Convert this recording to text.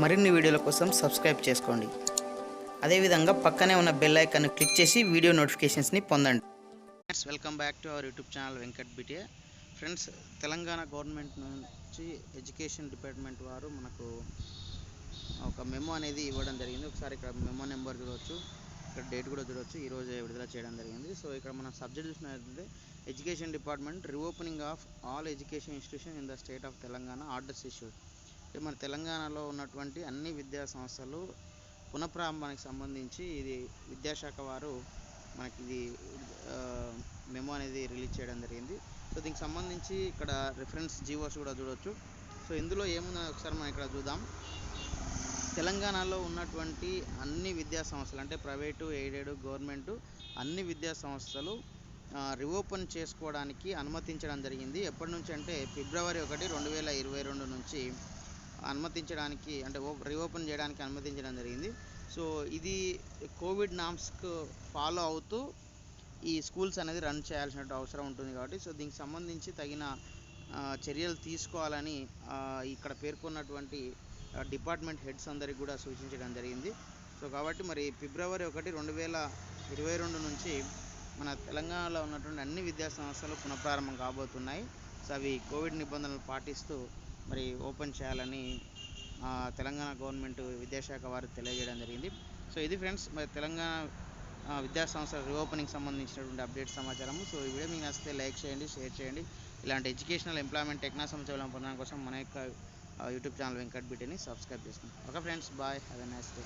మరిన్ని వీడియోల కోసం సబ్స్క్రైబ్ చేసుకోండి. అదేవిధంగా పక్కనే ఉన్న బెల్ ఐకాన్ క్లిక్ చేసి వీడియో నోటిఫికేషన్స్ని పొందండి. Friends, welcome back to our YouTube channel వెంకట్బిటియా. ఫ్రెండ్స్, తెలంగాణ గవర్నమెంట్ నుంచి ఎడ్యుకేషన్ డిపార్ట్మెంట్ వారు మనకు ఒక మెమో అనేది ఇవ్వడం జరిగింది. ఒకసారి ఇక్కడ మెమో నెంబర్ చూడవచ్చు, ఇక్కడ డేట్ కూడా చూడవచ్చు, ఈరోజు విడుదల చేయడం జరిగింది. సో ఇక్కడ మనం సబ్జెక్ట్ చూసినట్లయితే education department reopening of all education institution in the state of Telangana orders issued. అంటే మన తెలంగాణలో ఉన్నటువంటి అన్ని విద్యా సంస్థలు పునఃప్రారంభానికి సంబంధించి ఇది విద్యాశాఖ వారు మనకి ఇది మెమో అనేది రిలీజ్ చేయడం జరిగింది. సో దీనికి సంబంధించి ఇక్కడ రిఫరెన్స్ జీవోస్ కూడా చూడవచ్చు. సో ఇందులో ఏముందో ఒకసారి మనం ఇక్కడ చూద్దాం. తెలంగాణలో ఉన్నటువంటి అన్ని విద్యా సంస్థలు అంటే ప్రైవేటు, ఎయిడెడ్, గవర్నమెంటు అన్ని విద్యా సంస్థలు రీఓపెన్ చేసుకోవడానికి అనుమతించడం జరిగింది. ఎప్పటి నుంచి అంటే ఫిబ్రవరి 1, 2022 నుంచి అనుమతించడానికి అంటే రీఓపెన్ చేయడానికి అనుమతించడం జరిగింది. సో ఇది కోవిడ్ నామ్స్కు ఫాలో అవుతూ ఈ స్కూల్స్ అనేది రన్ చేయాల్సిన అవసరం ఉంటుంది కాబట్టి సో దీనికి సంబంధించి తగిన చర్యలు తీసుకోవాలని ఇక్కడ పేర్కొన్నటువంటి డిపార్ట్మెంట్ హెడ్స్ అందరికి కూడా సూచించడం జరిగింది. సో కాబట్టి మరి ఫిబ్రవరి 1, 2022 నుంచి మన తెలంగాణలో ఉన్నటువంటి అన్ని విద్యా సంస్థలు పునఃప్రారంభం కాబోతున్నాయి. సో అవి కోవిడ్ నిబంధనలు పాటిస్తూ మరి ఓపెన్ చేయాలని తెలంగాణ గవర్నమెంట్ విద్యాశాఖ వారు తెలియజేయడం జరిగింది. సో ఇది ఫ్రెండ్స్, మరి తెలంగాణ విద్యా సంస్థల రీఓపెనింగ్ సంబంధించినటువంటి అప్డేట్ సమాచారము. సో ఈ వీడియో మీకు నచ్చితే లైక్ చేయండి, షేర్ చేయండి. ఇలాంటి ఎడ్యుకేషనల్ ఎంప్లాయ్మెంట్ టెక్నాలజీ సమాచారం పొందడం కోసం మన యొక్క యూట్యూబ్ ఛానల్ వెంకట్బిటిని సబ్స్క్రైబ్ చేసుకోండి. Okay friends, bye, have a nice day.